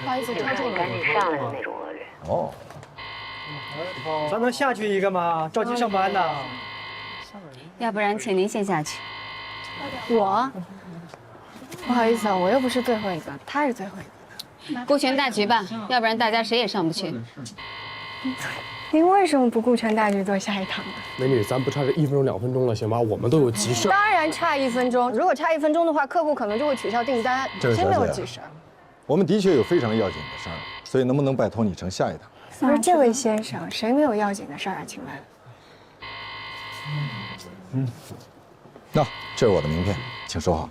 不好意思，超重了。赶紧上来的那种恶人。哦，咱能下去一个吗？着急上班呢。要不然请您先下去。我，不好意思啊，我又不是最后一个，他是最后一个。顾全大局吧，要不然大家谁也上不去。您为什么不顾全大局做下一趟呢？美女，咱不差这1分钟2分钟了，行吗？我们都有急事。当然差1分钟，如果差1分钟的话，客户可能就会取消订单。谁没有急事？我们的确有非常要紧的事儿，所以能不能拜托你乘下一趟？不是这位先生，谁没有要紧的事儿啊？请问？那这是我的名片，请收好。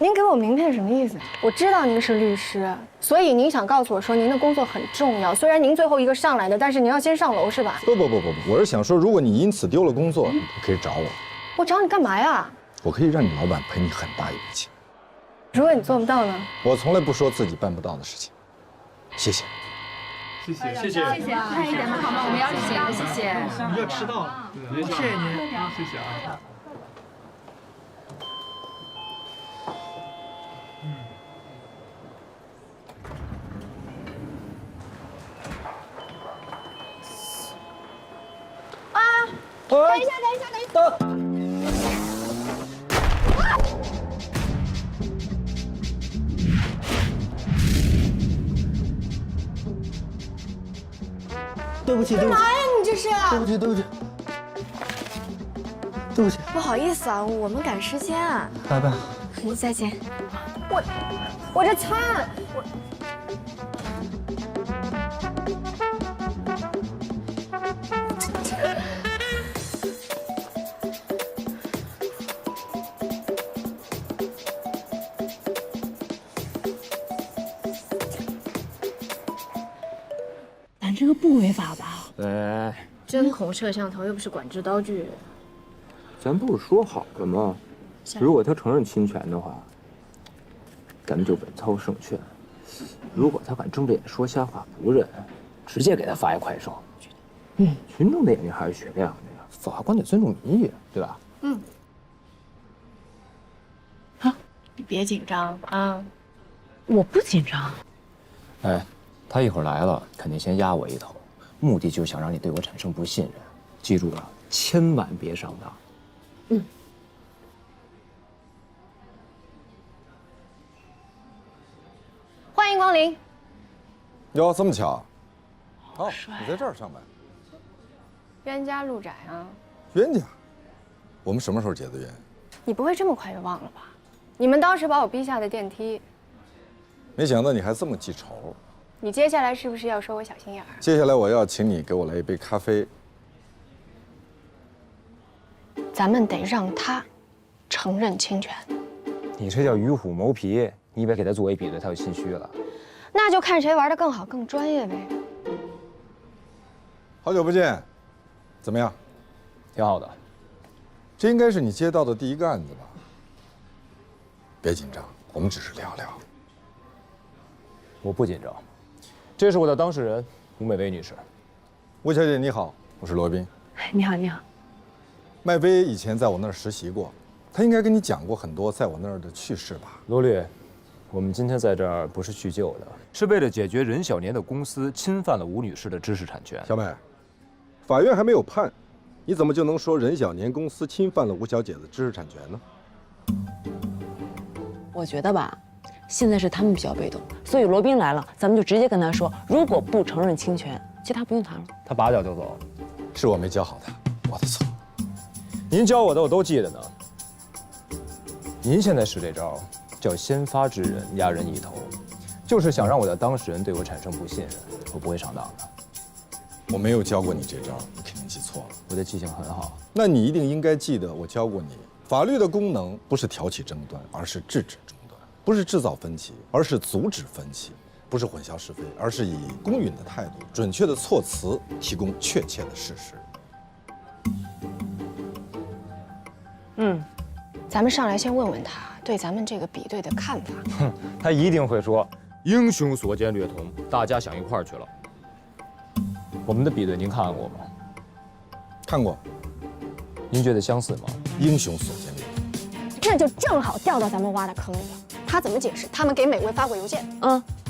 您给我名片什么意思？我知道您是律师，所以您想告诉我说您的工作很重要。虽然您最后一个上来的，但是您要先上楼是吧？不，我是想说，如果你因此丢了工作，你可以找我。我找你干嘛呀？我可以让你老板赔你很大一笔钱。如果你做不到呢？我从来不说自己办不到的事情。谢谢。谢谢。快一点吧，好吗？我们要迟到，谢谢。你要迟到了，谢谢您，谢谢啊。等一下！对不起，干嘛呀？你这是？对不起。不好意思啊，我们赶时间啊。拜拜。再见。我这餐，咱这个不违法吧？哎，针孔摄像头又不是管制刀具。咱不是说好了吗？如果他承认侵权的话，咱们就稳操胜券；如果他敢睁着眼说瞎话不认，直接给他发一快手。群众的眼睛还是雪亮的呀，法官得尊重民意，对吧？你别紧张啊。我不紧张。哎，他一会儿来了，肯定先压我一头，目的就是想让你对我产生不信任。记住了，千万别上当。欢迎光临。哟，这么巧？哦，你在这儿上班？冤家路窄啊。冤家？我们什么时候结的冤？你不会这么快就忘了吧？你们当时把我逼下的电梯，没想到你还这么记仇。你接下来是不是要说我小心眼儿？接下来我要请你给我来一杯咖啡。咱们得让他承认侵权。你这叫与虎谋皮，你以为给他作为比对，他就心虚了？那就看谁玩得更好、更专业呗。好久不见，怎么样？挺好的。这应该是你接到的第一个案子吧？别紧张，我们只是聊聊。我不紧张。这是我的当事人吴美薇女士。吴小姐你好，我是罗宾。你好，你好。麦薇以前在我那儿实习过，她应该跟你讲过很多在我那儿的趣事吧？罗律，我们今天在这儿不是叙旧的，是为了解决任小年的公司侵犯了吴女士的知识产权。小美，法院还没有判，你怎么就能说任小年公司侵犯了吴小姐的知识产权呢？我觉得吧，现在是他们比较被动，所以罗宾来了，咱们就直接跟他说，如果不承认侵权，其他不用谈了。他拔脚就走，是我没教好他，我的错。您教我的我都记得呢。您现在使这招叫先发制人，压人一头，就是想让我的当事人对我产生不信任。我不会上当的。我没有教过你这招，你肯定记错了。我的记性很好。那你一定应该记得我教过你，法律的功能不是挑起争端，而是制止争端；不是制造分歧，而是阻止分歧；不是混淆是非，而是以公允的态度、准确的措辞提供确切的事实。咱们上来先问问他对咱们这个比对的看法。他一定会说英雄所见略同，大家想一块儿去了。我们的比对您看过吗？看过。您觉得相似吗？英雄所见略同。这就正好掉到咱们挖的坑里了。他怎么解释？他们给美薇发过邮件。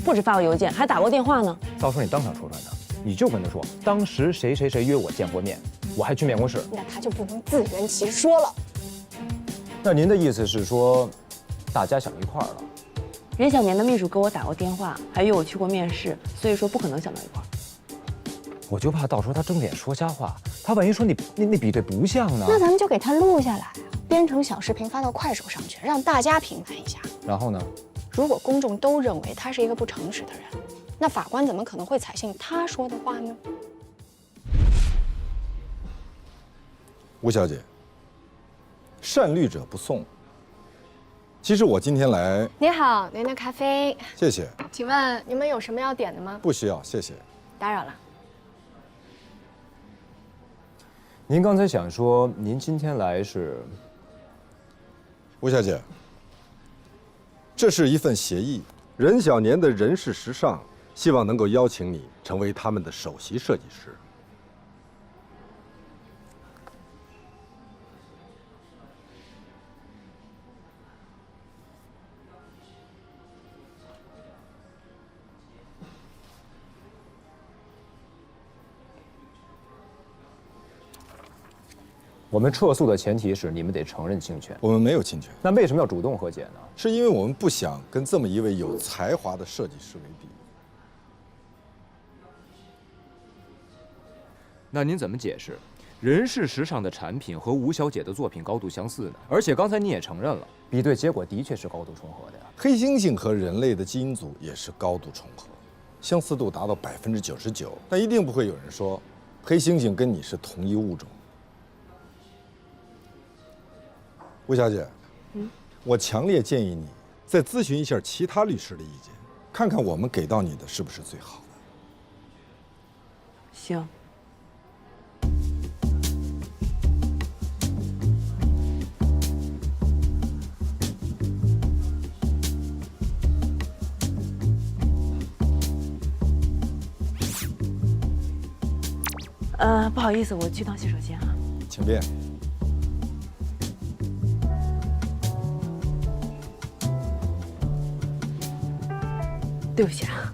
不止发过邮件，还打过电话呢。到时候你当场戳穿他，你就跟他说，当时谁谁谁约我见过面，我还去面过试。那他就不能自圆其说了。那您的意思是说，大家想一块儿了？任小年的秘书给我打过电话，还约我去过面试，所以说不可能想到一块儿。我就怕到时候他睁着眼说瞎话，他万一说你比对不像呢？那咱们就给他录下来，编成小视频发到快手上去，让大家评判一下。然后呢？如果公众都认为他是一个不诚实的人，那法官怎么可能会采信他说的话呢？吴小姐，善虑者不送。其实我今天来，你好，您的咖啡。谢谢。请问你们有什么要点的吗？不需要，谢谢。打扰了。您刚才想说，您今天来是？吴小姐，这是一份协议，任小年的人事时尚希望能够邀请你成为他们的首席设计师。我们撤诉的前提是你们得承认侵权。我们没有侵权，那为什么要主动和解呢？是因为我们不想跟这么一位有才华的设计师为敌。那您怎么解释？人事时尚的产品和吴小姐的作品高度相似呢？而且刚才你也承认了，比对结果的确是高度重合的呀。黑猩猩和人类的基因组也是高度重合，相似度达到99%，但一定不会有人说黑猩猩跟你是同一物种。吴小姐，我强烈建议你再咨询一下其他律师的意见，看看我们给到你的是不是最好的。行。不好意思，我去趟洗手间啊。请便。对不起啊。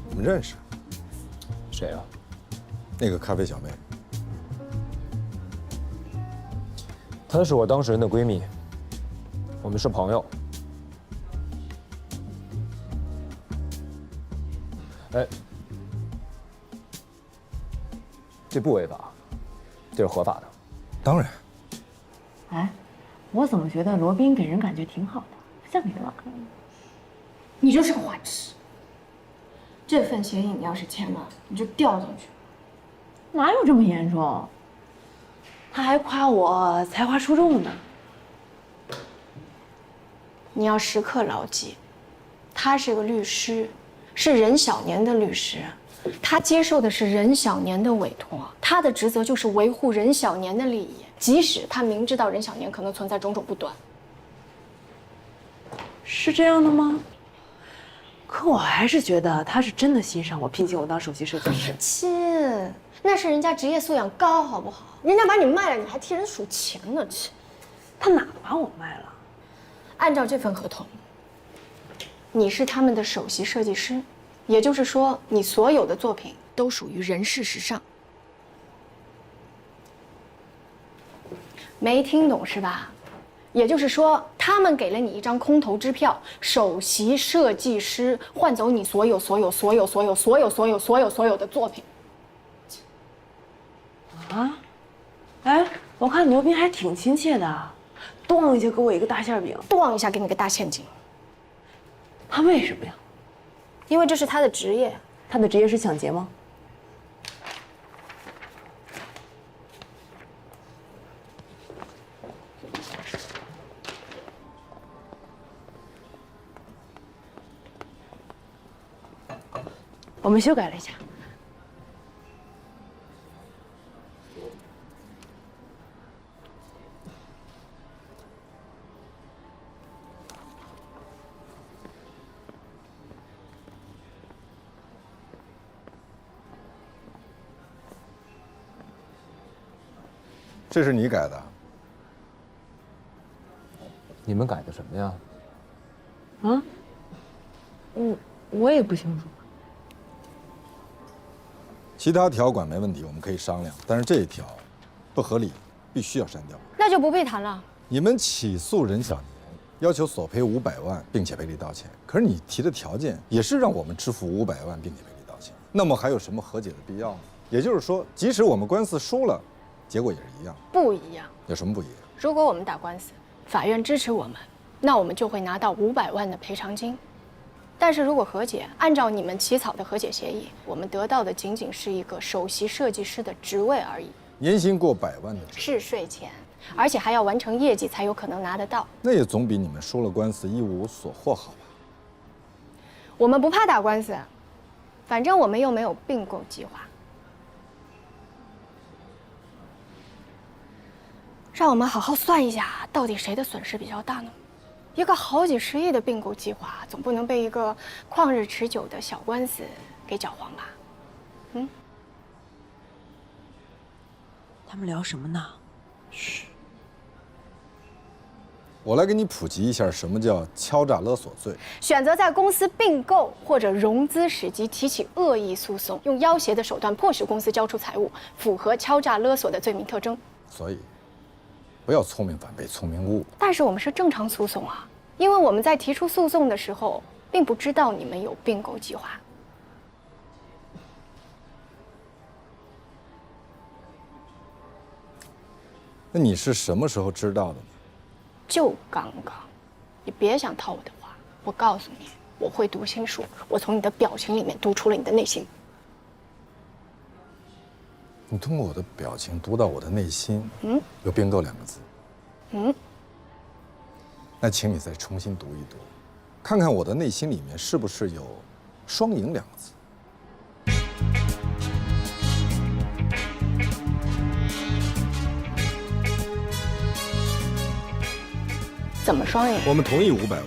我们认识。谁啊？那个咖啡小妹。她是我当事人的闺蜜，我们是朋友。哎，这不违法，这是合法的。当然。哎，我怎么觉得罗宾给人感觉挺好的，不像给人玩。你就是个坏痴。这份协议你要是签了，你就掉进去。哪有这么严重？他还夸我才华出众呢。你要时刻牢记，他是个律师，是任小年的律师，他接受的是任小年的委托，他的职责就是维护任小年的利益，即使他明知道任小年可能存在种种不端。是这样的吗？可我还是觉得他是真的欣赏我，聘请我当首席设计师。亲，那是人家职业素养高，好不好？人家把你卖了，你还替人数钱呢，亲。他哪把我卖了？按照这份合同，你是他们的首席设计师，也就是说，你所有的作品都属于人事时尚。没听懂是吧？也就是说，他们给了你一张空头支票，首席设计师换走你所有的作品。啊？哎，我看罗宾还挺亲切的，咣一下给我一个大馅饼，咣一下给你个大陷阱。他为什么呀？因为这是他的职业。他的职业是抢劫吗？我们修改了一下。这是你改的？你们改的什么呀？啊？我也不清楚。其他条款没问题，我们可以商量，但是这一条不合理，必须要删掉。那就不必谈了。你们起诉任小年，要求索赔500万，并且赔礼道歉。可是你提的条件也是让我们支付500万，并且赔礼道歉。那么还有什么和解的必要呢？也就是说，即使我们官司输了，结果也是一样。不一样。有什么不一样？如果我们打官司，法院支持我们，那我们就会拿到500万的赔偿金。但是如果和解，按照你们起草的和解协议，我们得到的仅仅是一个首席设计师的职位而已，年薪过100万的，是税前，而且还要完成业绩才有可能拿得到。那也总比你们输了官司一无所获好吧？我们不怕打官司，反正我们又没有并购计划。让我们好好算一下，到底谁的损失比较大呢？一个好几十亿的并购计划，总不能被一个旷日持久的小官司给搅黄吧？他们聊什么呢？我来给你普及一下什么叫敲诈勒索罪。选择在公司并购或者融资时机提起恶意诉讼，用要挟的手段迫使公司交出财物，符合敲诈勒索的罪名特征。所以，不要聪明反被聪明误。但是我们是正常诉讼啊，因为我们在提出诉讼的时候，并不知道你们有并购计划。那你是什么时候知道的呢？就刚刚，你别想套我的话。我告诉你，我会读心术，我从你的表情里面读出了你的内心。你通过我的表情读到我的内心，有并购2个字。那请你再重新读一读，看看我的内心里面是不是有双赢2个字。怎么双赢？我们同意500万，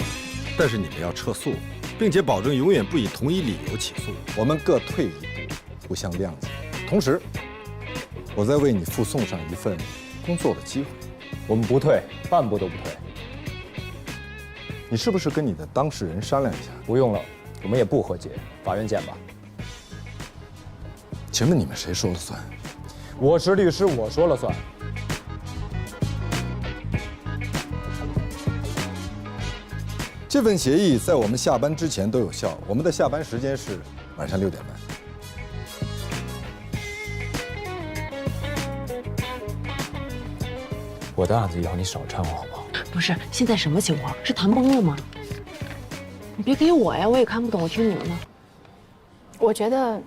但是你们要撤诉，并且保证永远不以同一理由起诉。我们各退一步，互相谅解。同时，我再为你附送上一份工作的机会。我们不退，半步都不退。你是不是跟你的当事人商量一下？不用了，我们也不和解，法院见吧。请问你们谁说了算？我是律师，我说了算。这份协议在我们下班之前都有效。我们的下班时间是晚上6点半。我的案子以后你少掺和好不好？不是，现在什么情况？是谈崩了吗？你别给我呀，我也看不懂，我听你们的。我觉得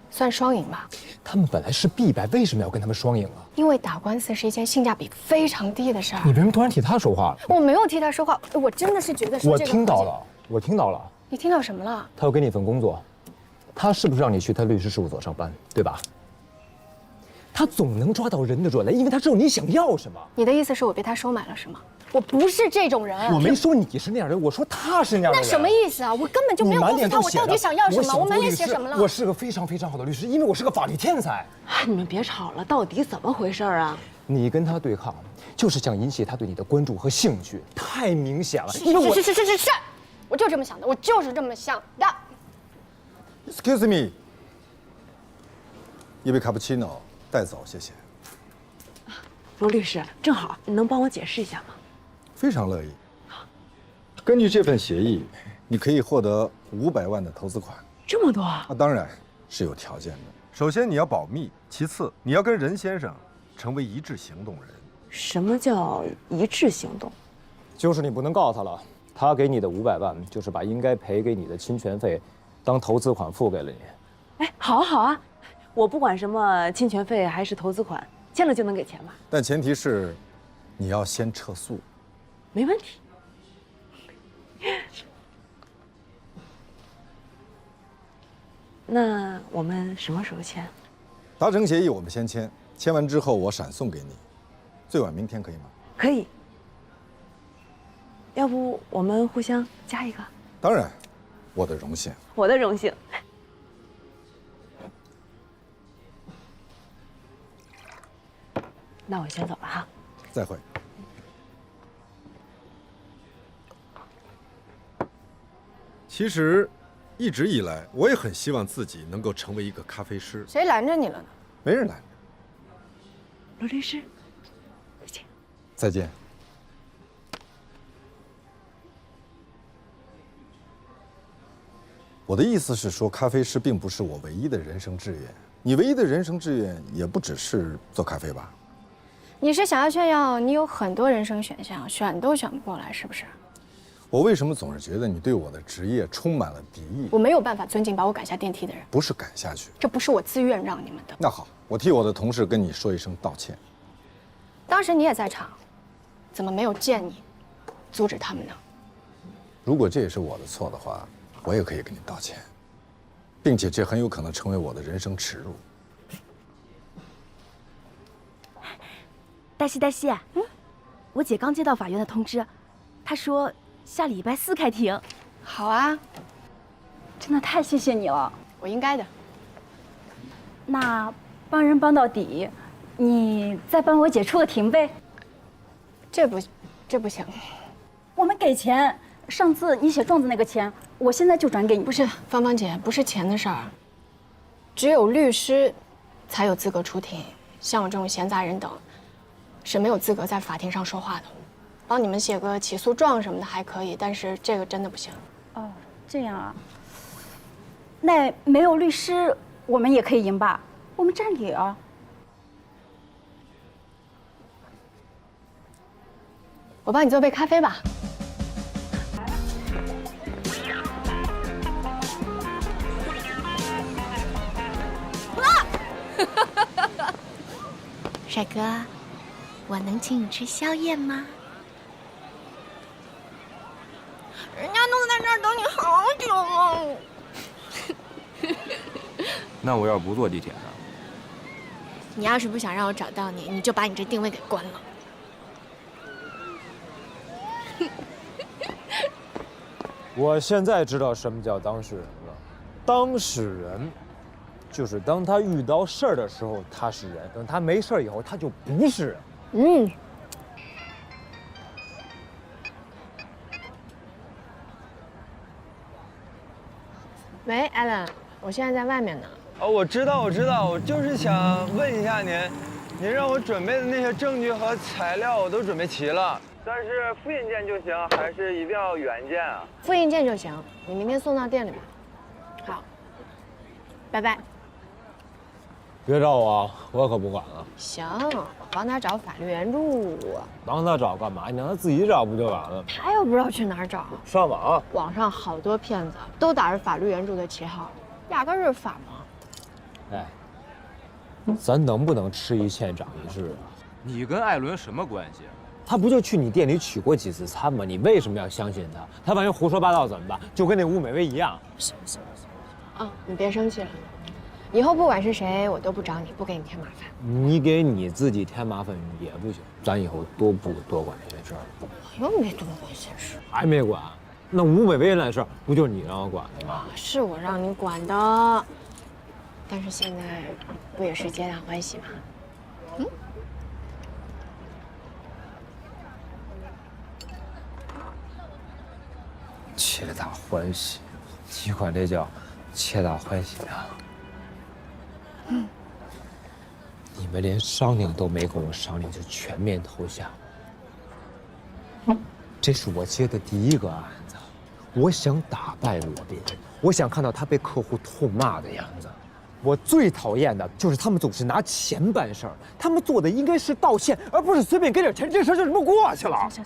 算双赢吧。他们本来是必败，为什么要跟他们双赢啊？因为打官司是一件性价比非常低的事儿。你为什么突然替他说话了？我没有替他说话，我真的是觉得说我这个。听到了，我听到了。你听到什么了？他要给你份工作，他是不是让你去他律师事务所上班，对吧？他总能抓到人的软肋，因为他知道你想要什么。你的意思是我被他收买了是吗？我不是这种人。我没说你是那样的人，我说他是那样的人。那什么意思啊？我根本就没有告诉他我到底想要什么。我满脸写什么了？我是个非常非常好的律师，因为我是个法律天才。你们别吵了，到底怎么回事啊？你跟他对抗，就是想引起他对你的关注和兴趣，太明显了。因为我是，我就这么想的，我就是这么想的。Excuse me， 一杯卡布奇诺，带走，谢谢。罗律师，正好，你能帮我解释一下吗？非常乐意。根据这份协议，你可以获得500万的投资款。这么多啊？当然是有条件的。首先你要保密，其次你要跟任先生成为一致行动人。什么叫一致行动？就是你不能告他了，他给你的500万就是把应该赔给你的侵权费当投资款付给了你。哎，好啊好啊，我不管什么侵权费还是投资款，签了就能给钱吧？但前提是你要先撤诉。没问题。那我们什么时候签？达成协议我们先签，签完之后我闪送给你，最晚明天可以吗？可以。要不我们互相加一个？当然，我的荣幸。我的荣幸。那我先走了哈。再会。其实，一直以来，我也很希望自己能够成为一个咖啡师。谁拦着你了呢？没人拦着。罗律师，再见。再见。我的意思是说，咖啡师并不是我唯一的人生志愿。你唯一的人生志愿也不只是做咖啡吧？你是想要炫耀你有很多人生选项，选都选不过来，是不是？我为什么总是觉得你对我的职业充满了敌意？我没有办法尊敬把我赶下电梯的人，不是赶下去。这不是我自愿让你们的。那好，我替我的同事跟你说一声道歉。当时你也在场，怎么没有见你阻止他们呢？如果这也是我的错的话，我也可以跟你道歉，并且这很有可能成为我的人生耻辱。黛西，我姐刚接到法院的通知，她说下礼拜4开庭。好啊，真的太谢谢你了，我应该的。那帮人帮到底，你再帮我姐出个庭呗。这不行。我们给钱，上次你写状子那个钱，我现在就转给你。不是，芳芳姐，不是钱的事儿。只有律师才有资格出庭，像我这种闲杂人等，是没有资格在法庭上说话的。帮你们写个起诉状什么的还可以，但是这个真的不行。哦，这样啊。那没有律师，我们也可以赢吧？我们占理啊。我帮你做杯咖啡吧。帅哥，我能请你吃宵夜吗？人家都在这儿等你好久了。那我要不坐地铁呢？你要是不想让我找到你，你就把你这定位给关了。我现在知道什么叫当事人了。当事人，就是当他遇到事儿的时候他是人，等他没事儿以后他就不是人。嗯。喂，艾伦，我现在在外面呢。哦，我知道，我就是想问一下您，您让我准备的那些证据和材料我都准备齐了，但是复印件就行，还是一定要原件啊？复印件就行，你明天送到店里吧。好，拜拜。别找我，我可不管了。行，我帮他找法律援助。帮他找干嘛？你让他自己找不就完了？他又不知道去哪儿找。上网，网上好多骗子都打着法律援助的旗号，压根儿是法盲。哎，咱能不能吃一堑长一智啊？你跟艾伦什么关系？他不就去你店里取过几次餐吗？你为什么要相信他？他万一胡说八道怎么办？就跟那吴美薇一样。行，啊，你别生气了。以后不管是谁，我都不找你，不给你添麻烦。你给你自己添麻烦也不行，咱以后都不多管这些事儿。我又没多管闲事，还没管？那吴美薇那事儿不就是你让我管的吗？是我让你管的，但是现在不也是皆大欢喜吗？嗯。皆大欢喜，你管这叫皆大欢喜啊？你们连商量都没跟我商量就全面投降，这是我接的第一个案子，我想打败罗宾，我想看到他被客户痛骂的样子。我最讨厌的就是他们总是拿钱办事儿，他们做的应该是道歉，而不是随便给点钱，这事儿就这么过去了。行。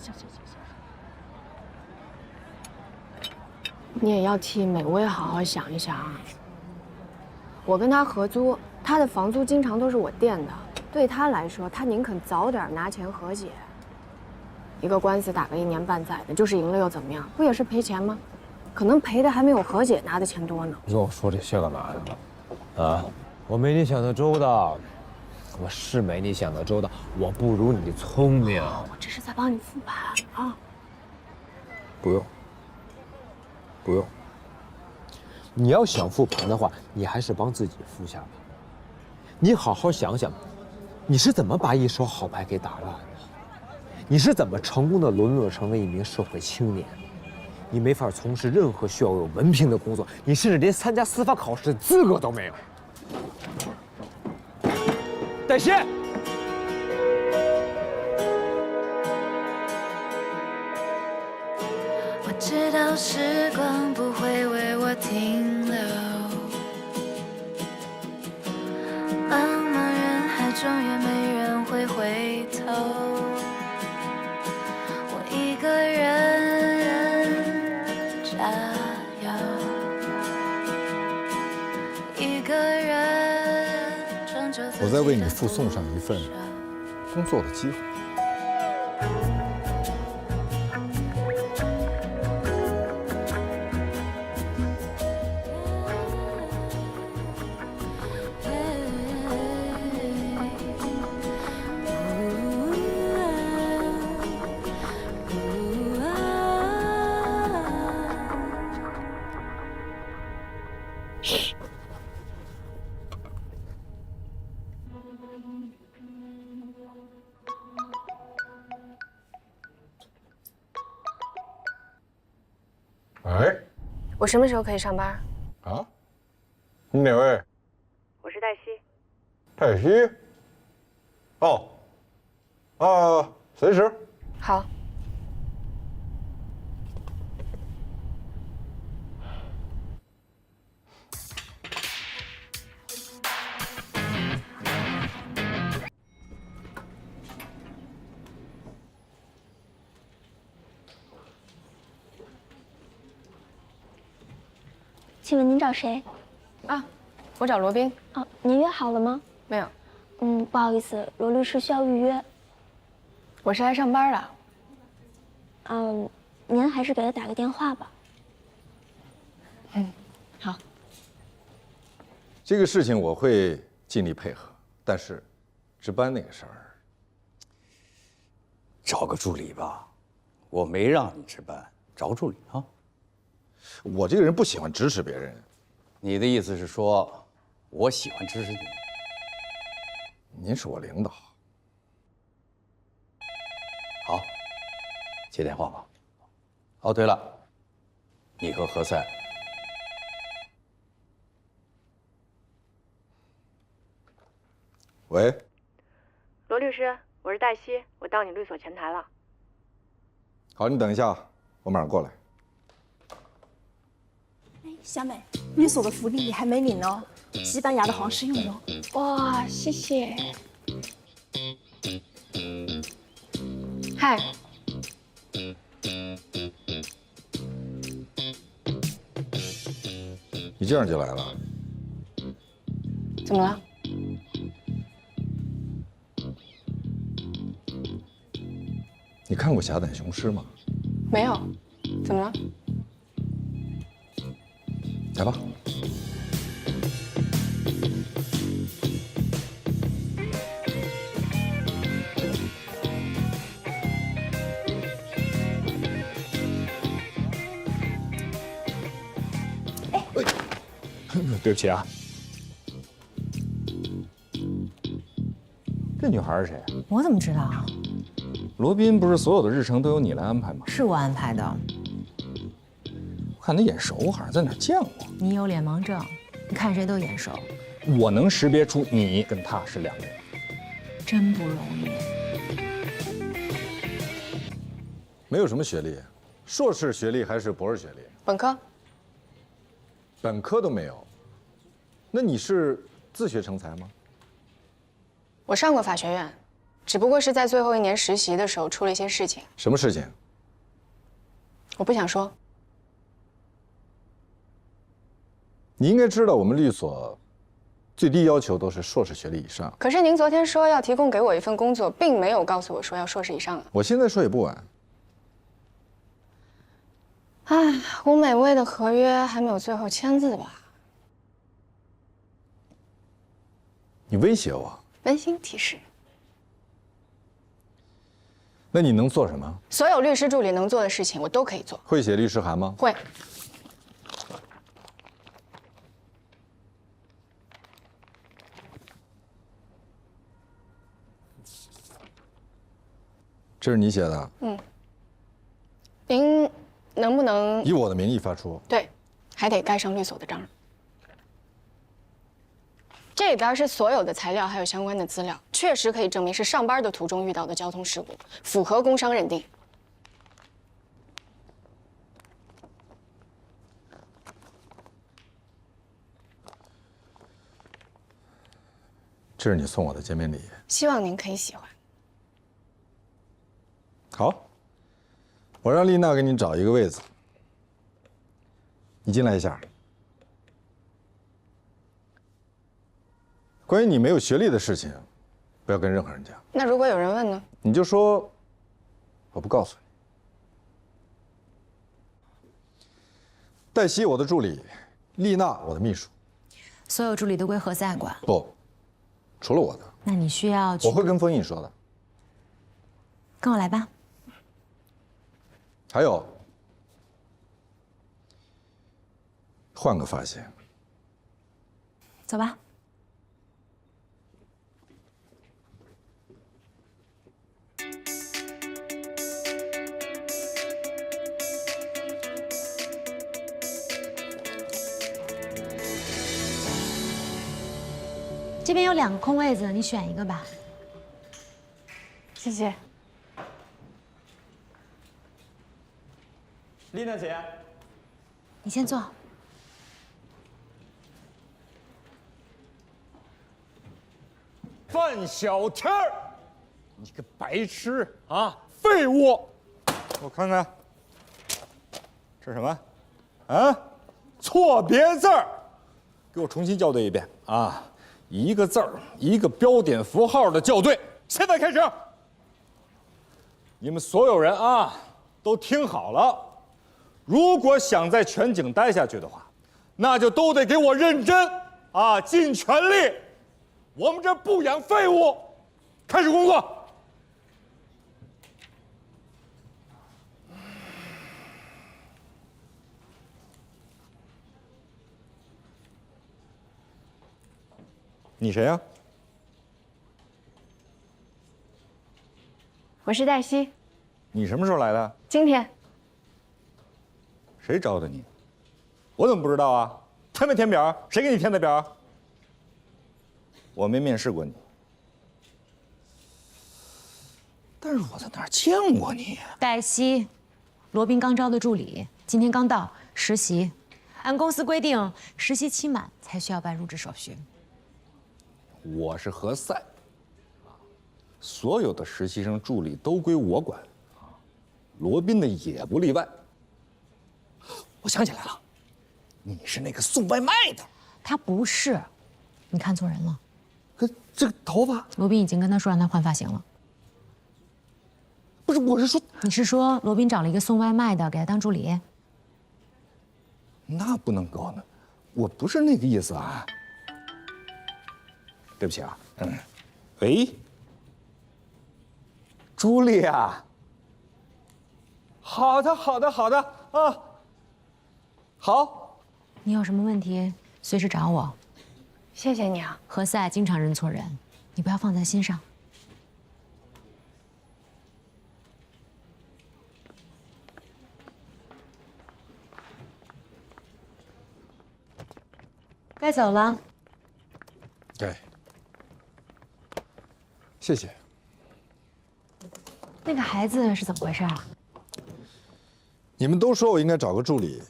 你也要替美薇好好想一想啊。我跟他合租，他的房租经常都是我垫的，对他来说，他宁肯早点拿钱和解。一个官司打个1年半载的，就是赢了又怎么样？不也是赔钱吗？可能赔的还没有和解拿的钱多呢。你跟我说这些干嘛呀？啊，我没你想的周到，我是没你想的周到，我不如你聪明。我这是在帮你复盘啊。不用。你要想复盘的话，你还是帮自己复下吧。你好好想想，你是怎么把一手好牌给打烂的？你是怎么成功的沦落成为一名社会青年？你没法从事任何需要有文凭的工作，你甚至连参加司法考试的资格都没有。戴鑫，我知道时光不会为我停留，茫茫人海中也没人会回头，我一个人加油，一个人装着自己的我在为你附送上一份工作的机会。哎，我什么时候可以上班？啊？你哪位？我是黛西。黛西？哦，随时。好。请问您找谁？啊，我找罗宾。哦，您约好了吗？没有。不好意思，罗律师需要预约。我是来上班的。您还是给他打个电话吧。好。这个事情我会尽力配合，但是值班那个事儿，找个助理吧。我没让你值班，找个助理啊。我这个人不喜欢指使别人。你的意思是说，我喜欢指使你？您是我领导。好，接电话吧。哦，对了，你和何塞。喂，罗律师，我是黛西，我到你律所前台了。好，你等一下，我马上过来。小美，律所的福利你还没领呢，西班牙的皇室用的。哇，谢谢。嗨。你这样就来了？怎么了？你看过《侠胆雄狮》吗？没有。怎么了？来吧。对不起啊。这女孩是谁？我怎么知道啊？罗宾不是所有的日程都由你来安排吗？是我安排的。我看他眼熟，好像在哪儿见过。你有脸盲症，你看谁都眼熟。我能识别出你跟他是两个人，真不容易。没有什么学历，硕士学历还是博士学历？本科。本科都没有，那你是自学成才吗？我上过法学院，只不过是在最后一年实习的时候出了一些事情。什么事情？我不想说。你应该知道，我们律所最低要求都是硕士学历以上。可是您昨天说要提供给我一份工作，并没有告诉我说要硕士以上啊。我现在说也不晚。唉，吴美薇的合约还没有最后签字吧？你威胁我？温馨提示。那你能做什么？所有律师助理能做的事情，我都可以做。会写律师函吗？会。这是你写的？嗯。您能不能以我的名义发出？对，还得盖上律所的章。这里边是所有的材料，还有相关的资料，确实可以证明是上班的途中遇到的交通事故，符合工伤认定。这是你送我的见面礼。希望您可以喜欢。好，我让丽娜给你找一个位子，你进来一下。关于你没有学历的事情，不要跟任何人讲。那如果有人问呢？你就说我不告诉你。黛西，我的助理；丽娜，我的秘书。所有助理都归何塞管。不，除了我的。那你需要去。我会跟封印说的。跟我来吧。还有，换个发型。走吧。这边有2个空位子，你选一个吧。谢谢。丽娜姐，你先坐。范小天儿，你个白痴啊，废物！我看看，这是什么？啊，错别字儿，给我重新校对一遍啊！一个字儿，一个标点符号的校对。现在开始，你们所有人啊，都听好了。如果想在全景待下去的话，那就都得给我认真啊，尽全力。我们这不养废物，开始工作。你谁呀？我是黛西。你什么时候来的？今天。谁招的你？我怎么不知道啊？填没填表？谁给你填的表？我没面试过你，但是我在哪儿见过你？黛西，罗宾刚招的助理，今天刚到实习，按公司规定，实习期满才需要办入职手续。我是何塞，所有的实习生助理都归我管，罗宾的也不例外。我想起来了，你是那个送外卖的。他不是，你看错人了。可这个头发，罗宾已经跟他说让他换发型了。不是，我是说，你是说罗宾找了一个送外卖的给他当助理？那不能够呢，我不是那个意思啊。对不起啊，喂，朱莉啊。好的，好的，好的啊。好，你有什么问题随时找我。谢谢你啊。何塞经常认错人，你不要放在心上。该走了。对，谢谢。那个孩子是怎么回事啊？你们都说我应该找个助理，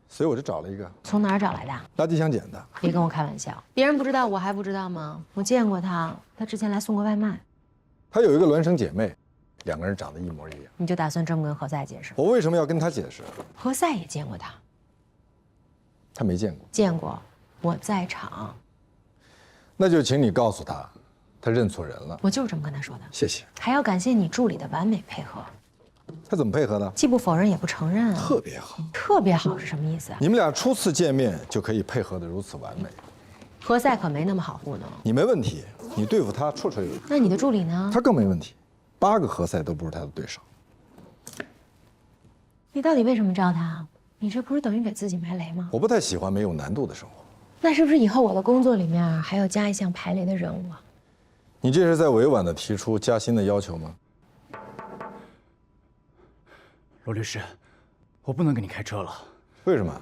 所以我就找了一个。从哪儿找来的？垃圾箱捡的。别跟我开玩笑，别人不知道，我还不知道吗？我见过他，他之前来送过外卖。他有一个孪生姐妹，2个人长得一模一样。你就打算这么跟何塞解释？我为什么要跟他解释？何塞也见过他。他没见过。见过，我在场。那就请你告诉他，他认错人了。我就是这么跟他说的。谢谢。还要感谢你助理的完美配合。他怎么配合的？既不否认也不承认啊。特别好。特别好是什么意思啊？你们俩初次见面就可以配合得如此完美。何塞可没那么好糊弄。你没问题，你对付他绰绰有余。那你的助理呢？他更没问题，8个何塞都不是他的对手。你到底为什么招他？你这不是等于给自己埋雷吗？我不太喜欢没有难度的生活。那是不是以后我的工作里面还要加一项排雷的任务啊？你这是在委婉地提出加薪的要求吗？罗律师，我不能给你开车了。为什么？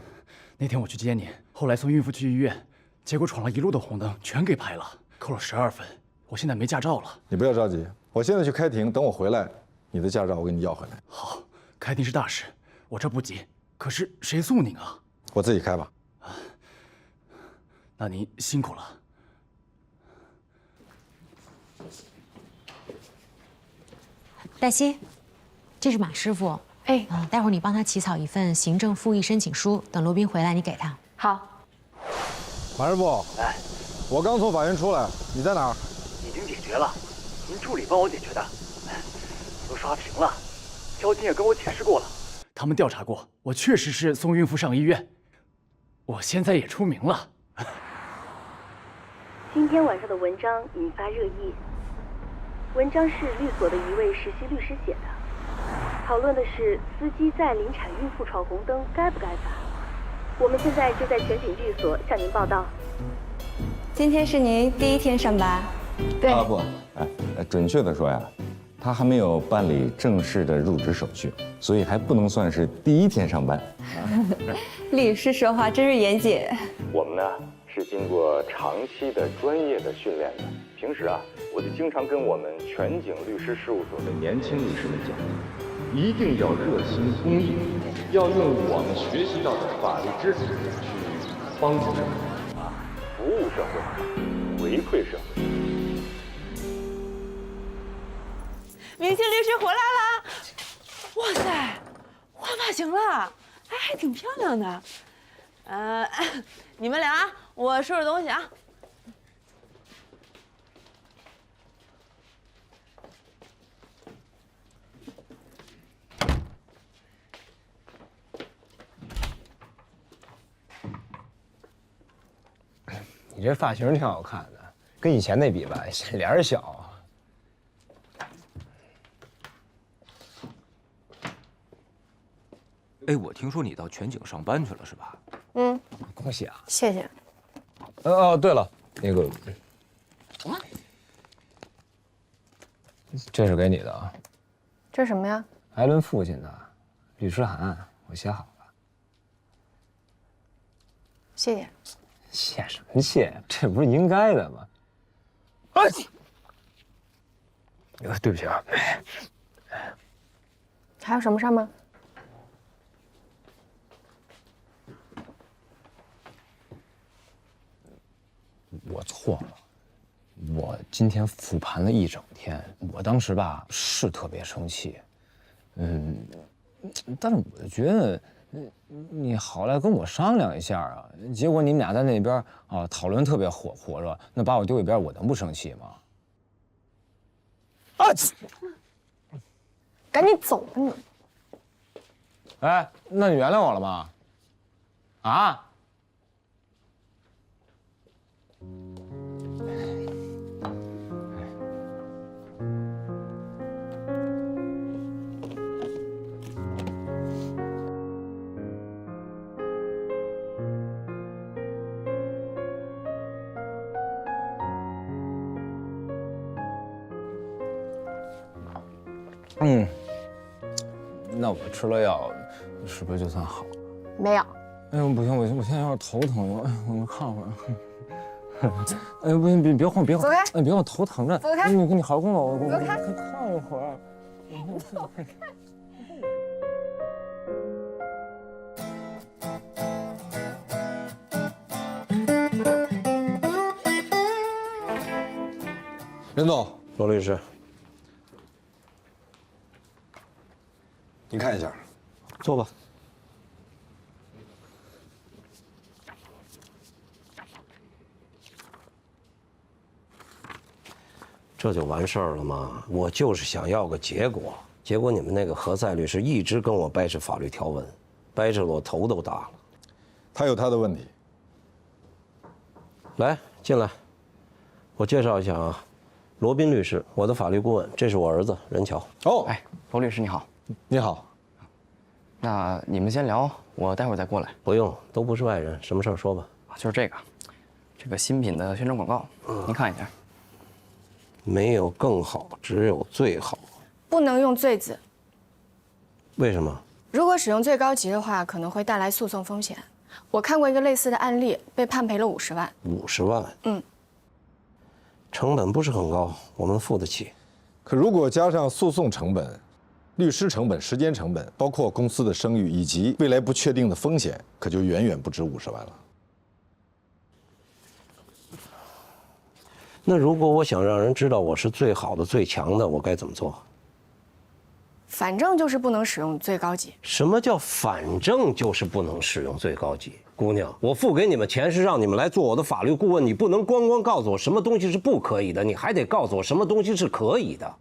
那天我去接你，后来送孕妇去医院，结果闯了一路的红灯，全给拍了，扣了12分。我现在没驾照了。你不要着急，我现在去开庭，等我回来，你的驾照我给你要回来。好，开庭是大事，我这不急。可是谁送您啊？我自己开吧。那您辛苦了。黛西，这是马师傅。哎，待会儿你帮他起草一份行政复议申请书，等罗宾回来你给他。好。马师傅，哎，我刚从法院出来，你在哪儿？已经解决了，您助理帮我解决的，都刷屏了，交警也跟我解释过了。他们调查过，我确实是送孕妇上医院，我现在也出名了。今天晚上的文章引发热议。文章是律所的一位实习律师写的，讨论的是司机在临产孕妇闯红灯该不该罚。我们现在就在全景律所向您报道。今天是您第一天上班？对。啊不，准确的说呀，他还没有办理正式的入职手续，所以还不能算是第一天上班。律师说话真是严谨。我们呢是经过长期的专业的训练的，平时啊，我就经常跟我们全景律师事务所的年轻律师们讲，一定要热心公益，要用我们学习到的法律知识去帮助社会啊，服务社会，回馈社会。明星律师回来了！哇塞，换发型了，哎，还挺漂亮的。你们俩，我收拾东西啊。你这发型挺好看的，跟以前那比吧，脸儿小。哎，我听说你到全景上班去了，是吧？嗯，恭喜啊！谢谢。哦，对了，那个，这是给你的啊。这是什么呀？艾伦父亲的律师函，我写好了。谢谢。谢什么谢？这不是应该的吗？哎，对不起啊。还有什么事吗？我错了，我今天复盘了一整天，我当时吧是特别生气，但是我就觉得，你好赖跟我商量一下啊，结果你们俩在那边啊讨论特别火热，那把我丢一边，我能不生气吗？啊！赶紧走吧你！哎，那你原谅我了吗？啊？那我吃了药，是不是就算好了？没有。哎呦，不行，我现在有点头疼，我看会儿。哎呦，不行，别晃，别晃，走开！哎，别晃，头疼着。走开！你好好跟我走开！看一会儿。走开！任总，罗律师，您看一下，坐吧。这就完事儿了吗？我就是想要个结果，结果你们那个何塞律师一直跟我掰扯法律条文，掰扯得我头都大了。他有他的问题。来，进来，我介绍一下啊，罗宾律师，我的法律顾问，这是我儿子任乔。哦，哎，罗律师你好。你好。那你们先聊，我待会儿再过来。不用，都不是外人，什么事儿说吧。就是这个新品的宣传广告，您看一下。没有更好，只有最好。不能用“最”字。为什么？如果使用最高级的话，可能会带来诉讼风险。我看过一个类似的案例，被判赔了50万。50万？嗯，成本不是很高，我们付得起。可如果加上诉讼成本、律师成本、时间成本，包括公司的声誉以及未来不确定的风险，可就远远不止50万了。那如果我想让人知道我是最好的、最强的，我该怎么做？反正就是不能使用最高级。什么叫反正就是不能使用最高级？姑娘，我付给你们钱是让你们来做我的法律顾问，你不能光告诉我什么东西是不可以的，你还得告诉我什么东西是可以的。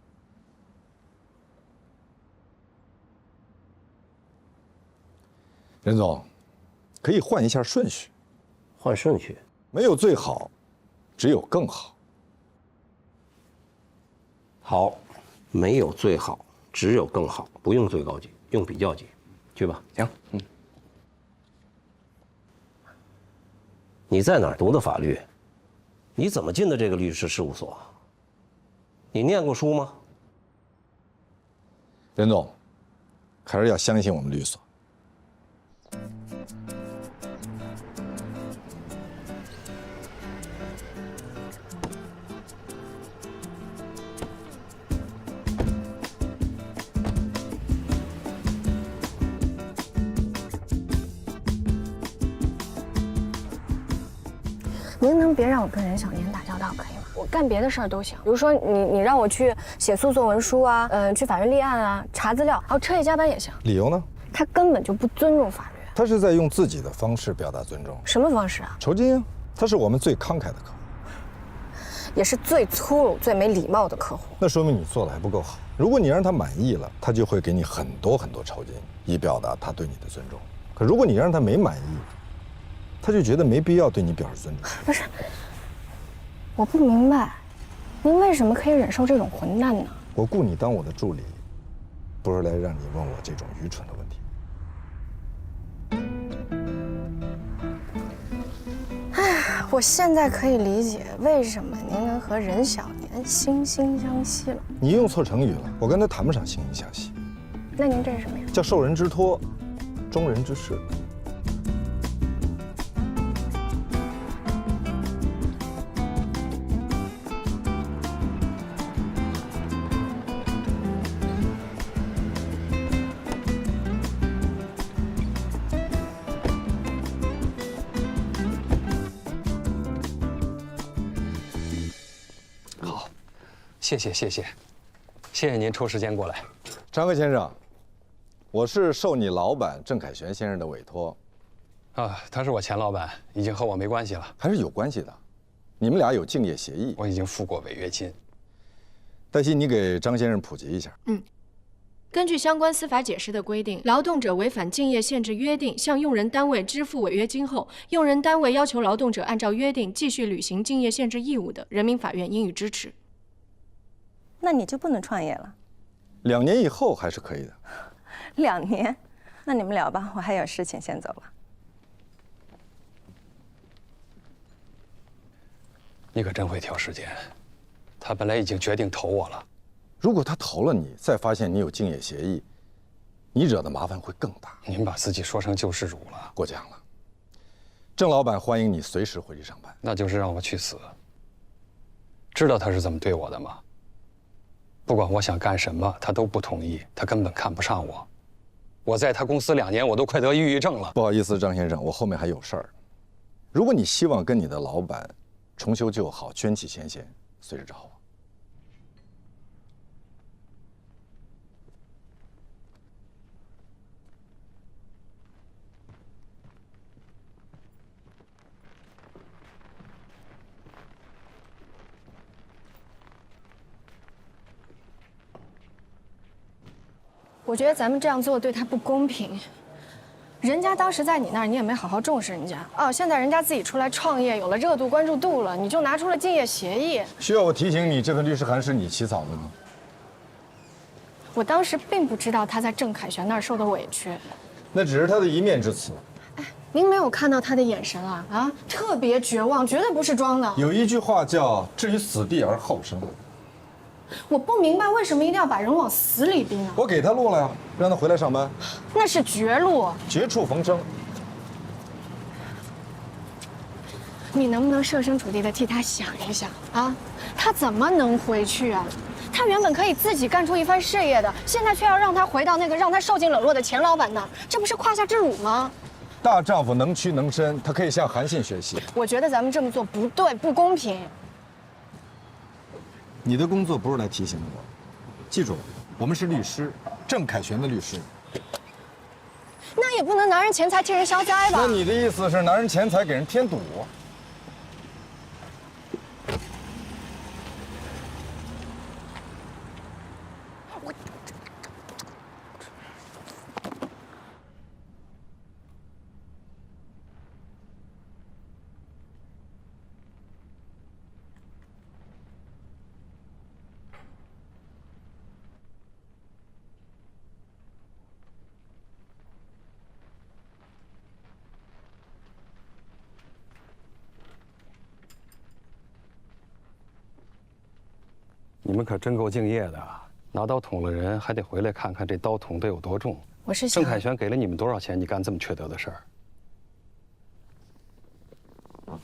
任总，可以换一下顺序。换顺序？没有最好，只有更好。好，没有最好，只有更好，不用最高级，用比较级，去吧。行，你在哪儿读的法律？你怎么进的这个律师事务所？你念过书吗？任总，还是要相信我们律所。您能别让我跟任小年打交道，可以吗？我干别的事儿都行，比如说你让我去写诉讼文书啊，去法院立案啊，查资料，彻夜加班也行。理由呢？他根本就不尊重法律。他是在用自己的方式表达尊重。什么方式啊？酬金啊，他是我们最慷慨的客户，也是最粗鲁、最没礼貌的客户。那说明你做的还不够好。如果你让他满意了，他就会给你很多酬金，以表达他对你的尊重。可如果你让他没满意，他就觉得没必要对你表示尊重。不是，我不明白，您为什么可以忍受这种混蛋呢？我雇你当我的助理，不是来让你问我这种愚蠢的问题。哎，我现在可以理解为什么您能和任小年惺惺相惜了。你用错成语了，我跟他谈不上惺惺相惜。那您这是什么呀？叫受人之托，忠人之事。谢谢您抽时间过来。张克先生，我是受你老板郑凯旋先生的委托。啊，他是我前老板，已经和我没关系了。还是有关系的，你们俩有竞业协议。我已经付过违约金。黛西，你给张先生普及一下。根据相关司法解释的规定，劳动者违反竞业限制约定，向用人单位支付违约金后，用人单位要求劳动者按照约定继续履行竞业限制义务的，人民法院应予支持。那你就不能创业了？2年以后还是可以的。2年？那你们聊吧，我还有事情，先走了。你可真会挑时间。他本来已经决定投我了。如果他投了你，再发现你有竞业协议，你惹的麻烦会更大。您把自己说成救世主了。过奖了。郑老板欢迎你随时回去上班。那就是让我去死。知道他是怎么对我的吗？不管我想干什么，他都不同意，他根本看不上我。我在他公司2年，我都快得抑郁症了。不好意思，张先生，我后面还有事儿。如果你希望跟你的老板重修旧好、捐弃前嫌，随时找我。我觉得咱们这样做对他不公平。人家当时在你那儿，你也没好好重视人家。现在人家自己出来创业，有了热度、关注度了，你就拿出了竞业协议。需要我提醒你，这份律师函是你起草的吗？我当时并不知道他在郑凯旋那儿受的委屈，那只是他的一面之词。您没有看到他的眼神特别绝望，绝对不是装的。有一句话叫"置于死地而后生"，我不明白为什么一定要把人往死里逼呢？我给他录了呀，让他回来上班。那是绝路，绝处逢生。你能不能设身处地的替他想一想啊？他怎么能回去啊？他原本可以自己干出一番事业的，现在却要让他回到那个让他受尽冷落的钱老板那儿，这不是胯下之辱吗？大丈夫能屈能伸，他可以向韩信学习。我觉得咱们这么做不对，不公平。你的工作不是来提醒我，记住，我们是律师，郑凯旋的律师。那也不能拿人钱财替人消灾吧？那你的意思是拿人钱财给人添堵？你们可真够敬业的，拿刀捅了人，还得回来看看这刀捅得有多重。我是想，郑凯旋给了你们多少钱？你干这么缺德的事儿？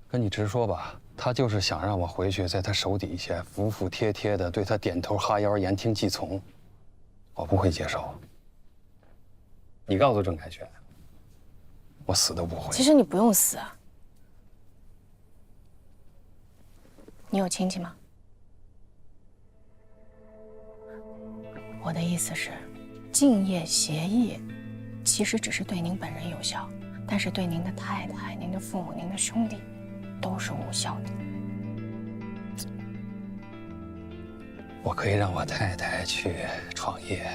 跟你直说吧，他就是想让我回去，在他手底下服服帖帖的对他点头哈腰、言听计从，我不会接受。你告诉郑凯旋，我死都不会。其实你不用死啊。你有亲戚吗？我的意思是，竞业协议其实只是对您本人有效，但是对您的太太、您的父母、您的兄弟都是无效的。我可以让我太太去创业，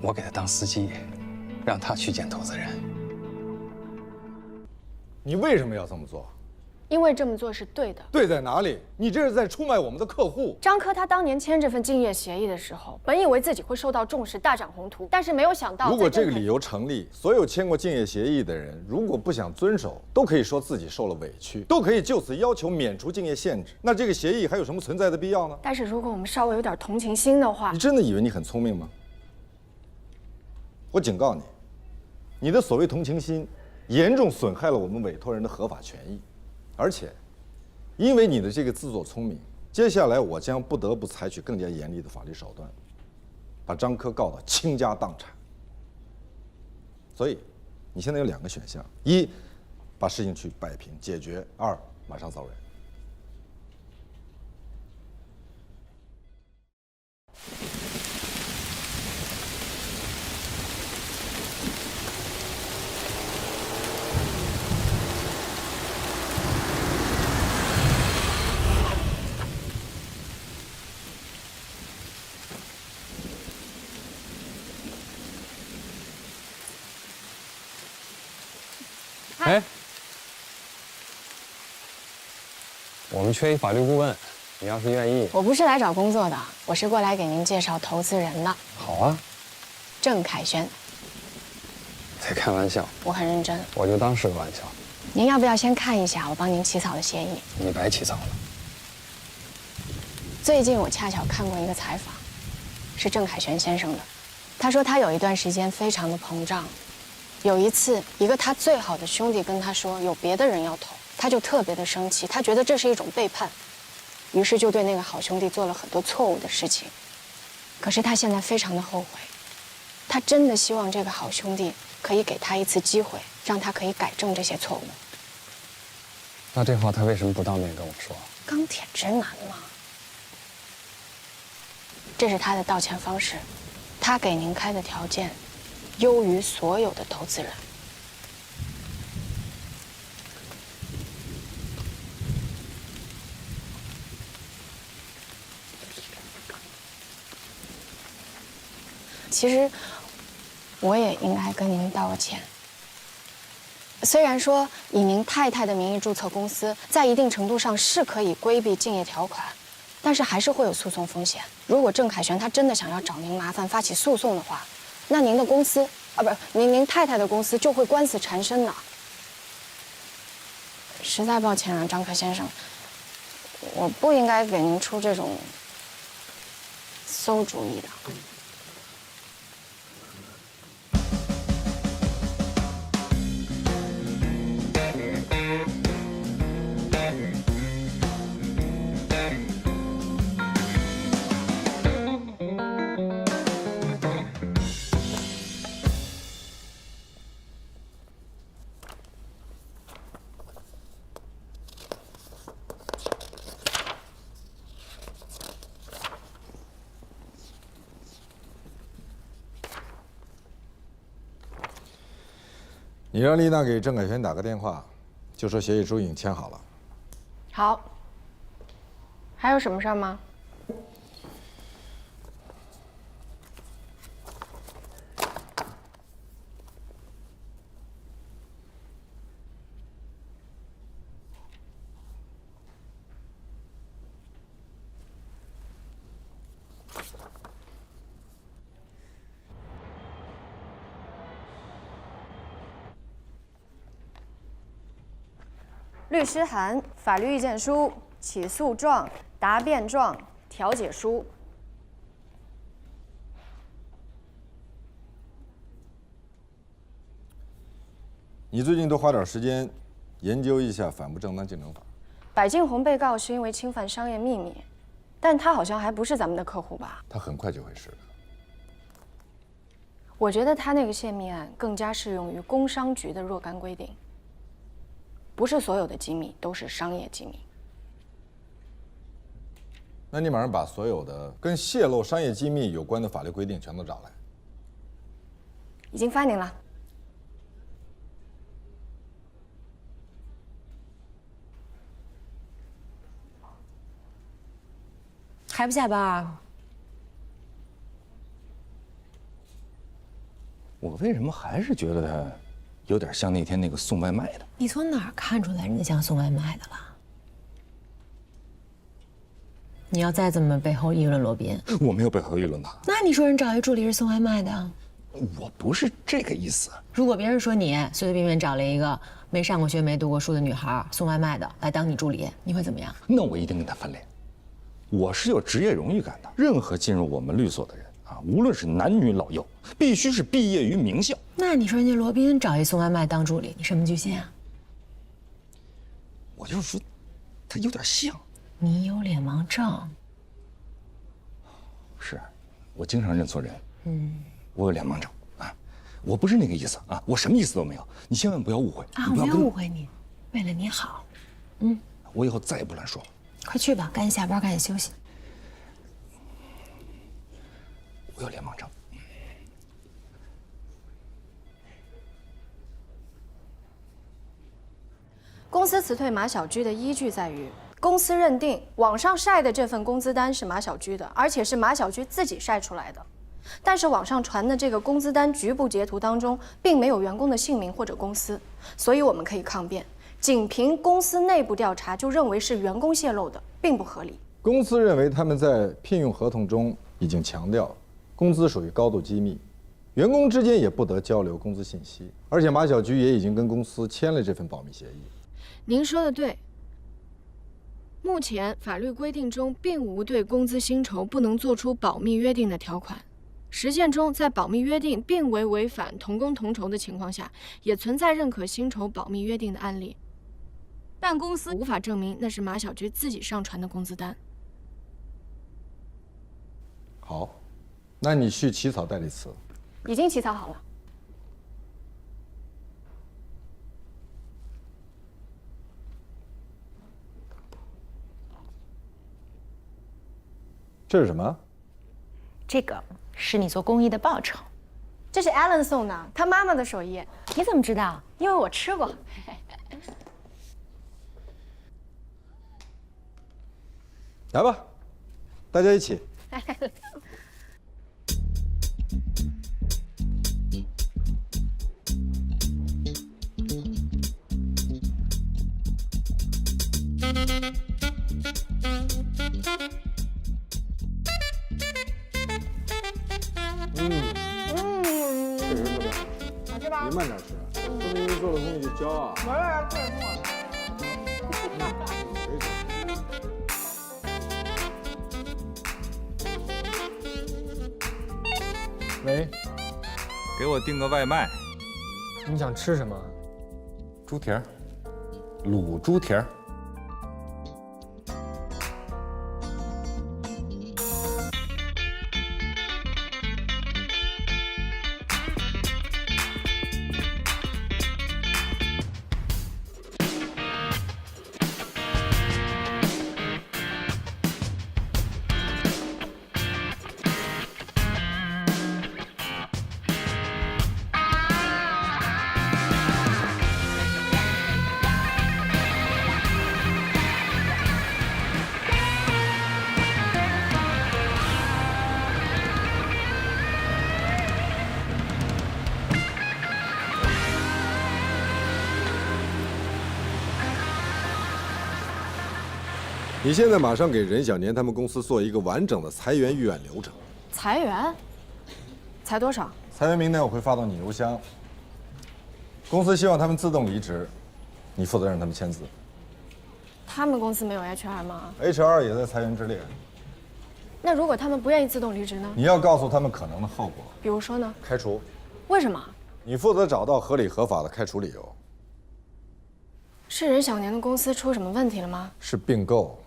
我给她当司机，让她去见投资人。你为什么要这么做？因为这么做是对的。对在哪里？你这是在出卖我们的客户。张科他当年签这份竞业协议的时候，本以为自己会受到重视，大展宏图，但是没有想到，如果这个理由成立，所有签过竞业协议的人，如果不想遵守，都可以说自己受了委屈，都可以就此要求免除竞业限制。那这个协议还有什么存在的必要呢？但是如果我们稍微有点同情心的话，你真的以为你很聪明吗？我警告你，你的所谓同情心，严重损害了我们委托人的合法权益，而且。因为你的这个自作聪明，接下来我将不得不采取更加严厉的法律手段，把张科告到倾家荡产。所以，你现在有2个选项：一，把事情去摆平解决；二，马上走人。哎，我们缺一法律顾问，你要是愿意，我不是来找工作的，我是过来给您介绍投资人的。好啊。郑凯旋。在开玩笑。我很认真。我就当是个玩笑。您要不要先看一下我帮您起草的协议？你白起草了。最近我恰巧看过一个采访，是郑凯旋先生的。他说他有一段时间非常的膨胀。有一次，一个他最好的兄弟跟他说有别的人要投，他就特别的生气，他觉得这是一种背叛，于是就对那个好兄弟做了很多错误的事情。可是他现在非常的后悔，他真的希望这个好兄弟可以给他一次机会，让他可以改正这些错误。那这话他为什么不当面跟我说？钢铁直男嘛。这是他的道歉方式，他给您开的条件优于所有的投资人。其实，我也应该跟您道个歉。虽然说以您太太的名义注册公司，在一定程度上是可以规避竞业条款，但是还是会有诉讼风险。如果郑凯旋他真的想要找您麻烦，发起诉讼的话，那您的公司不是您太太的公司就会官司缠身的。实在抱歉啊，张科先生，我不应该给您出这种馊主意的。你让丽娜给郑凯旋打个电话，就说协议书已经签好了。好。还有什么事儿吗？律师函、法律意见书、起诉状、答辩状、调解书。你最近多花点时间研究一下反不正当竞争法。柏静红被告是因为侵犯商业秘密，但他好像还不是咱们的客户吧？他很快就会是的。我觉得他那个泄密案更加适用于工商局的若干规定。不是所有的机密都是商业机密。那你马上把所有的跟泄露商业机密有关的法律规定全都找来。已经发您了。还不下班？我为什么还是觉得他有点像那天那个送外卖的？你从哪儿看出来人家像送外卖的了？你要再这么背后议论罗宾，我没有背后议论他。那你说人找一助理是送外卖的？我不是这个意思。如果别人说你随随便便找了一个没上过学、没读过书的女孩送外卖的来当你助理，你会怎么样？那我一定跟他翻脸。我是有职业荣誉感的，任何进入我们律所的人啊，无论是男女老幼，必须是毕业于名校。那你说人家罗宾找一送外卖当助理，你什么居心啊？我就是说，他有点像。你有脸盲症。是，我经常认错人。我有脸盲症啊，我不是那个意思啊，我什么意思都没有，你千万不要误会啊！我没有误会你，为了你好。我以后再也不乱说了。快去吧，赶紧下班，赶紧休息。我有脸盲症。公司辞退马小居的依据在于，公司认定网上晒的这份工资单是马小居的，而且是马小居自己晒出来的。但是网上传的这个工资单局部截图当中，并没有员工的姓名或者公司，所以我们可以抗辩，仅凭公司内部调查就认为是员工泄露的，并不合理。公司认为他们在聘用合同中已经强调，工资属于高度机密，员工之间也不得交流工资信息，而且马小居也已经跟公司签了这份保密协议。您说的对。目前法律规定中并无对工资薪酬不能做出保密约定的条款。实践中，在保密约定并未违反同工同酬的情况下，也存在认可薪酬保密约定的案例，但公司无法证明那是马小居自己上传的工资单。好，那你去起草代理词。已经起草好了。这是什么？这个是你做公益的报酬。这是 Alan 送的，他妈妈的手艺。你怎么知道？因为我吃过。来吧，大家一起。确实特别好吃，好吃吧？你慢点吃，说明你做的东西就骄傲。没事，对，跟我。谁说？喂，给我订个外卖。你想吃什么？猪蹄儿，卤猪蹄儿。你现在马上给任小年他们公司做一个完整的裁员预案流程。裁员？裁多少？裁员名单我会发到你邮箱。公司希望他们自动离职，你负责让他们签字。他们公司没有 HR 吗 HR 也在裁员之列。那如果他们不愿意自动离职呢？你要告诉他们可能的后果，比如说呢？开除。为什么？你负责找到合理合法的开除理由。是任小年的公司出什么问题了吗？是并购。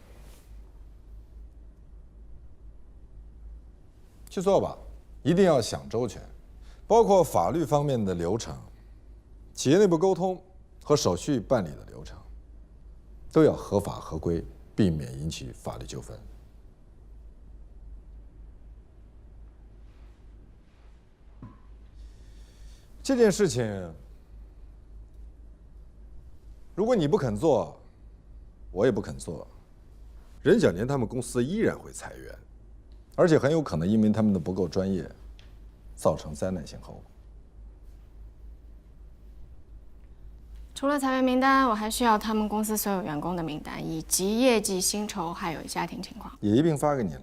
去做吧，一定要想周全，包括法律方面的流程、企业内部沟通和手续办理的流程，都要合法合规，避免引起法律纠纷。这件事情，如果你不肯做，我也不肯做，任小年他们公司依然会裁员。而且很有可能因为他们的不够专业，造成灾难性后果。除了裁员名单，我还需要他们公司所有员工的名单，以及业绩、薪酬还有家庭情况。也一并发给你了。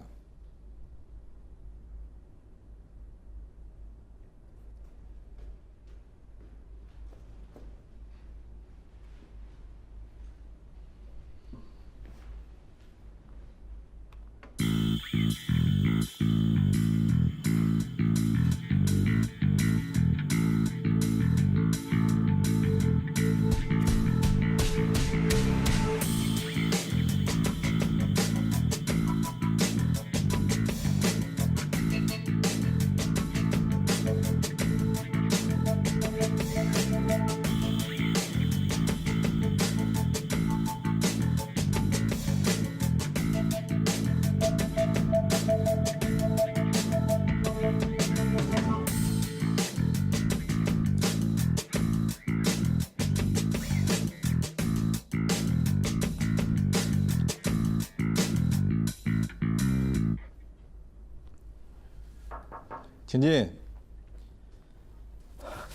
请进。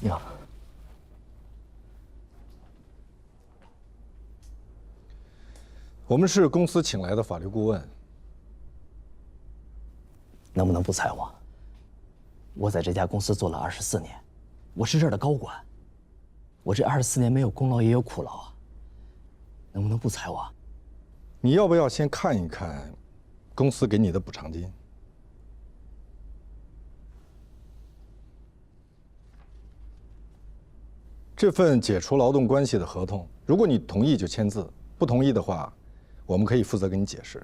你好。我们是公司请来的法律顾问。能不能不裁我？我在这家公司做了24年，我是这儿的高管。我这24年没有功劳也有苦劳啊，能不能不裁我？你要不要先看一看公司给你的补偿金？这份解除劳动关系的合同，如果你同意就签字，不同意的话，我们可以负责给你解释。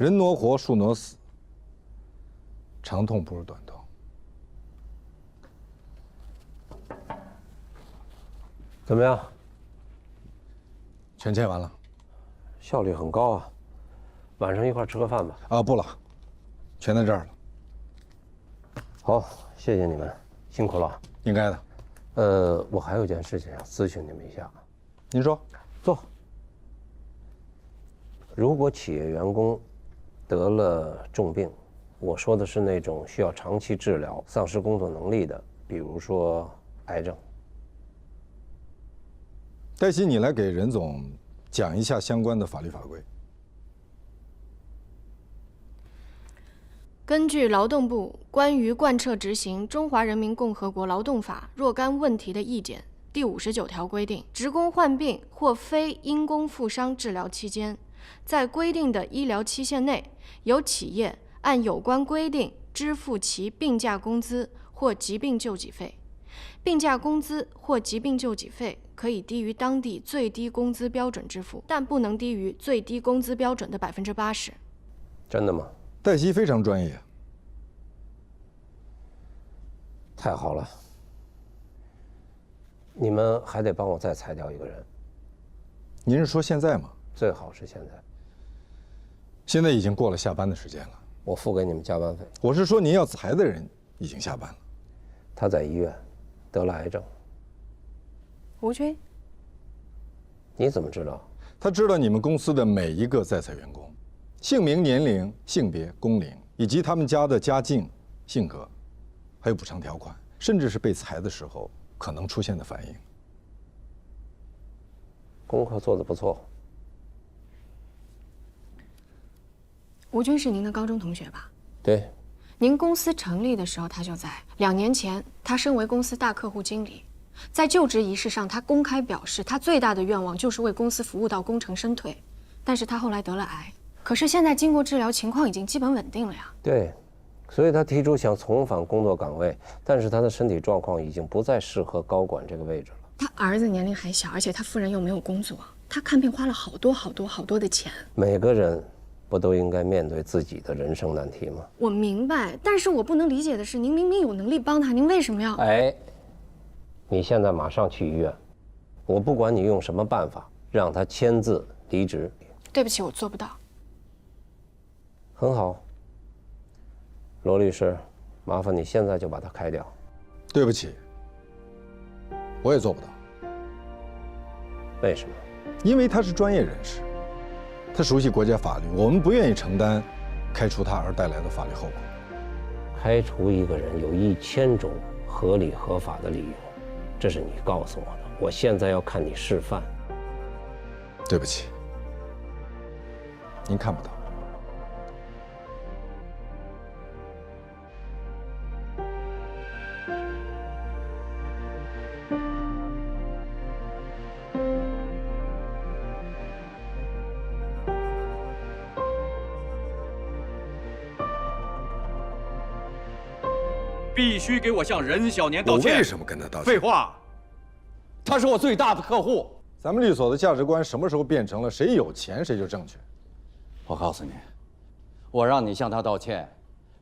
人挪活，树挪死，长痛不如短痛。怎么样？全签完了，效率很高啊。晚上一块吃个饭吧。啊，不了，全在这儿了。好，谢谢你们，辛苦了。应该的。我还有件事情想咨询你们一下。您说。坐。如果企业员工得了重病，我说的是那种需要长期治疗、丧失工作能力的，比如说癌症。黛西，你来给任总讲一下相关的法律法规。根据劳动部关于贯彻执行《中华人民共和国劳动法》若干问题的意见第59条规定，职工患病或非因公负伤治疗期间，在规定的医疗期限内，由企业按有关规定支付其病假工资或疾病救济费。病假工资或疾病救济费可以低于当地最低工资标准支付，但不能低于最低工资标准的80%。真的吗？黛西非常专业。太好了。你们还得帮我再裁掉一个人。您是说现在吗？最好是现在。现在已经过了下班的时间了。我付给你们加班费。我是说您要裁的人已经下班了。他在医院得了癌症。吴军，你怎么知道？他知道你们公司的每一个在裁员工，姓名、年龄、性别、工龄，以及他们家的家境、性格，还有补偿条款，甚至是被裁的时候可能出现的反应。功课做得不错。吴军是您的高中同学吧？对。您公司成立的时候他就在，2年前他身为公司大客户经理，在就职仪式上他公开表示，他最大的愿望就是为公司服务到功成身退，但是他后来得了癌，可是现在经过治疗，情况已经基本稳定了呀。对，所以他提出想重返工作岗位，但是他的身体状况已经不再适合高管这个位置了。他儿子年龄还小，而且他夫人又没有工作，他看病花了好多的钱。每个人不都应该面对自己的人生难题吗？我明白，但是我不能理解的是，您明明有能力帮他，您为什么要……哎，你现在马上去医院，我不管你用什么办法让他签字离职。对不起，我做不到。很好，罗律师，麻烦你现在就把他开掉。对不起，我也做不到。为什么？因为他是专业人士。他熟悉国家法律，我们不愿意承担开除他而带来的法律后果。开除一个人有1000种合理合法的理由，这是你告诉我的。我现在要看你示范。对不起，您看不到。必须给我向任小年道歉。我为什么跟他道歉？废话，他是我最大的客户。咱们律所的价值观什么时候变成了谁有钱谁就正确？我告诉你，我让你向他道歉，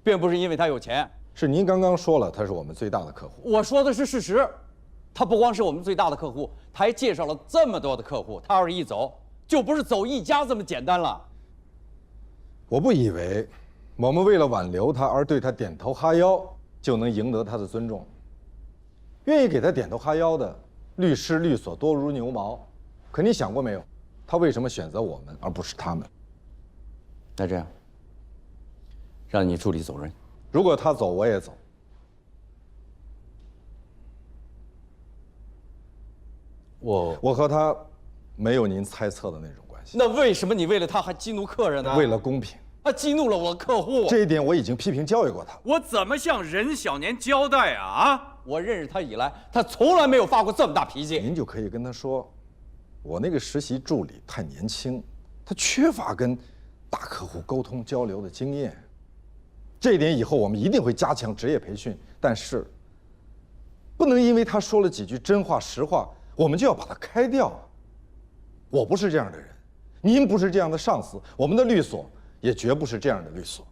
并不是因为他有钱。是您刚刚说了他是我们最大的客户。我说的是事实，他不光是我们最大的客户，他还介绍了这么多的客户。他要是一走，就不是走一家这么简单了。我不以为我们为了挽留他而对他点头哈腰就能赢得他的尊重。愿意给他点头哈腰的律师律所多如牛毛，可你想过没有，他为什么选择我们而不是他们？那这样，让你助理走人。如果他走，我也走。我和他没有您猜测的那种关系。那为什么你为了他还激怒客人呢？为了公平。他激怒了我的客户，这一点我已经批评教育过他。我怎么向任小年交代啊？我认识他以来，他从来没有发过这么大脾气。您就可以跟他说，我那个实习助理太年轻，他缺乏跟大客户沟通交流的经验。这一点以后我们一定会加强职业培训，但是不能因为他说了几句真话实话，我们就要把他开掉。我不是这样的人，您不是这样的上司，我们的律所也绝不是这样的律所。